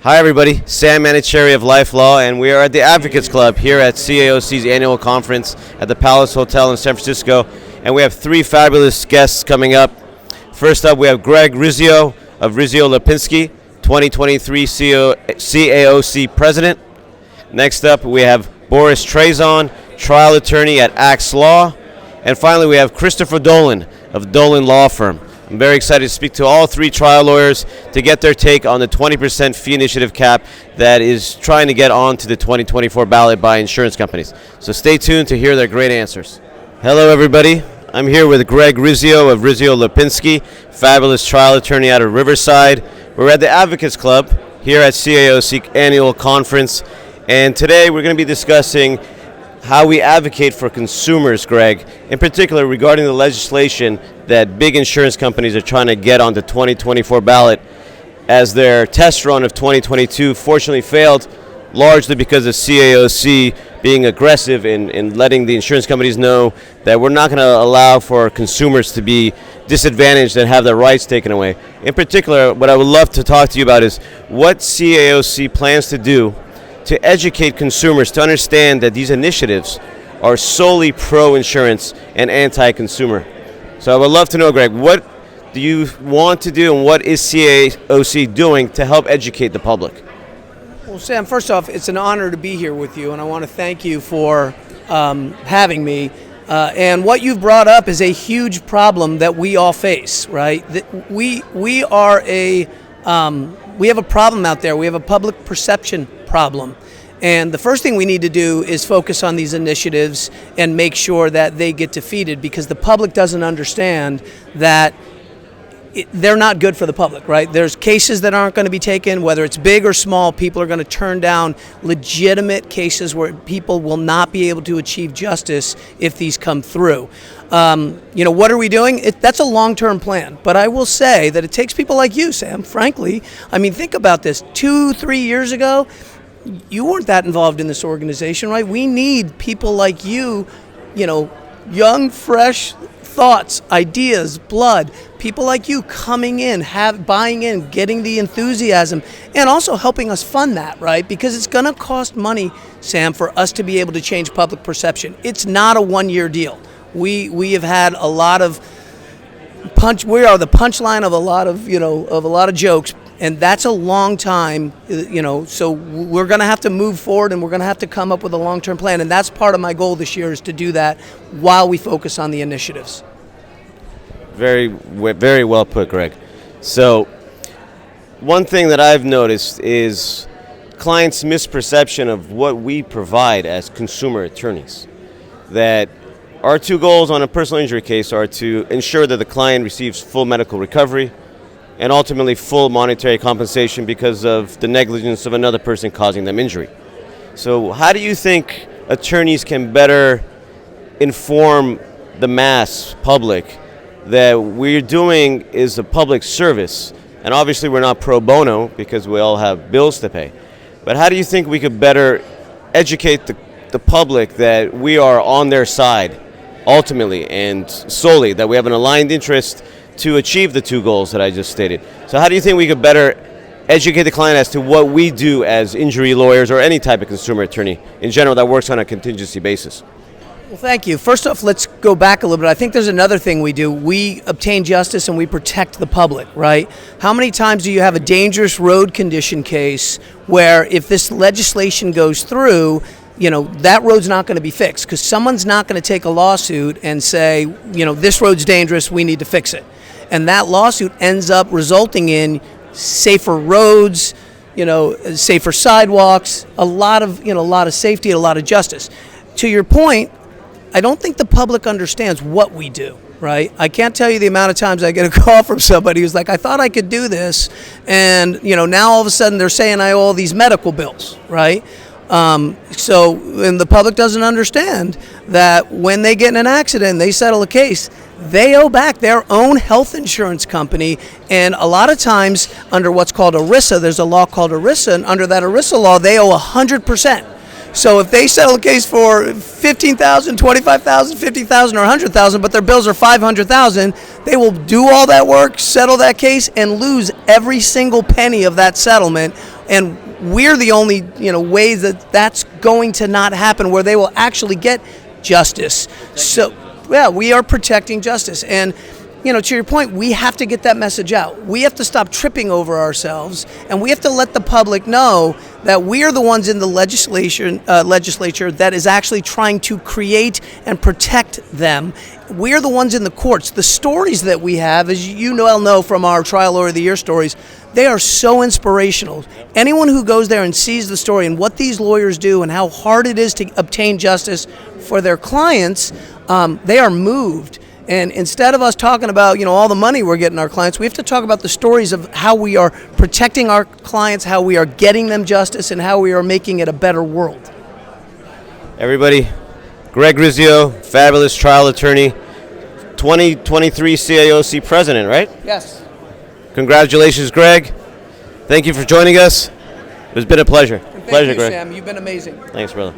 Hi everybody, Sam Manouchehri of Life Law, and we are at the Advocates Club here at CAOC's annual conference at the Palace Hotel in San Francisco, and we have three fabulous guests coming up. First up, we have Greg Rizzio of Rizzio Lipinski, 2023 CAOC President. Next up, we have Boris Trezon, trial attorney at Axe Law. And finally, we have Christopher Dolan of Dolan Law Firm. I'm very excited to speak to all three trial lawyers to get their take on the 20% fee initiative cap that is trying to get onto the 2024 ballot by insurance companies. So stay tuned to hear their great answers. Hello, everybody. I'm here with Greg Rizzio of Rizzio Lipinski, fabulous trial attorney out of Riverside. We're at the Advocates Club here at CAOC annual conference, and today we're going to be discussing how we advocate for consumers, Greg, in particular regarding the legislation that big insurance companies are trying to get on the 2024 ballot, as their test run of 2022 fortunately failed, largely because of CAOC being aggressive in letting the insurance companies know that we're not going to allow for consumers to be disadvantaged and have their rights taken away. In particular, what I would love to talk to you about is what CAOC plans to do to educate consumers to understand that these initiatives are solely pro-insurance and anti-consumer. So I would love to know, Greg, what do you want to do and what is CAOC doing to help educate the public? Well, Sam, first off, it's an honor to be here with you, and I want to thank you for having me. And what you've brought up is a huge problem that we all face, right? We have a problem out there. We have a public perception problem. And the first thing we need to do is focus on these initiatives and make sure that they get defeated, because the public doesn't understand that they're not good for the public, right? There's cases that aren't going to be taken, whether it's big or small. People are going to turn down legitimate cases where people will not be able to achieve justice if these come through. What are we doing? That's a long-term plan. But I will say that it takes people like you, Sam, frankly. I mean, think about this. 2-3 years ago, you weren't that involved in this organization, right? We need people like you, young, fresh thoughts, ideas, blood, people like you coming in, buying in, getting the enthusiasm, and also helping us fund that, right? Because it's going to cost money, Sam, for us to be able to change public perception. It's not a one-year deal. We have had a lot of we are the punchline of a lot of jokes, and that's a long time, so we're going to have to move forward, and we're going to have to come up with a long-term plan, and that's part of my goal this year, is to do that while we focus on the initiatives. Very, very well put, Greg. So one thing that I've noticed is clients' misperception of what we provide as consumer attorneys. That our two goals on a personal injury case are to ensure that the client receives full medical recovery and ultimately full monetary compensation because of the negligence of another person causing them injury. So how do you think attorneys can better inform the mass public that we're doing is a public service? And obviously we're not pro bono because we all have bills to pay. But how do you think we could better educate the public that we are on their side ultimately and solely, that we have an aligned interest to achieve the two goals that I just stated? So how do you think we could better educate the client as to what we do as injury lawyers or any type of consumer attorney in general that works on a contingency basis? Well, thank you. First off, let's go back a little bit. I think there's another thing we do. We obtain justice and we protect the public, right? How many times do you have a dangerous road condition case where if this legislation goes through, that road's not going to be fixed because someone's not going to take a lawsuit and say, this road's dangerous, we need to fix it. And that lawsuit ends up resulting in safer roads, safer sidewalks, a lot of safety, and a lot of justice. To your point, I don't think the public understands what we do, right? I can't tell you the amount of times I get a call from somebody who's like, I thought I could do this, and now all of a sudden they're saying I owe all these medical bills, right? And the public doesn't understand that when they get in an accident, they settle a case, they owe back their own health insurance company. And a lot of times under what's called ERISA, there's a law called ERISA, and under that ERISA law, they owe 100%. So if they settle a case for $15,000, $25,000, $50,000, or $100,000, but their bills are $500,000, they will do all that work, settle that case, and lose every single penny of that settlement And we're the only way that that's going to not happen, where they will actually get justice. So, yeah, we are protecting justice. And to your point, we have to get that message out. We have to stop tripping over ourselves, and we have to let the public know that we are the ones in the legislature that is actually trying to create and protect them. We are the ones in the courts. The stories that we have, as you well know from our Trial Lawyer of the Year stories, they are so inspirational. Anyone who goes there and sees the story and what these lawyers do and how hard it is to obtain justice for their clients, they are moved. And instead of us talking about, all the money we're getting our clients, we have to talk about the stories of how we are protecting our clients, how we are getting them justice, and how we are making it a better world. Everybody, Greg Rizzio, fabulous trial attorney, 2023 CAOC president, right? Yes. Congratulations, Greg. Thank you for joining us. It's been a pleasure. Thank Pleasure, you, Greg. Sam. You've been amazing. Thanks, brother.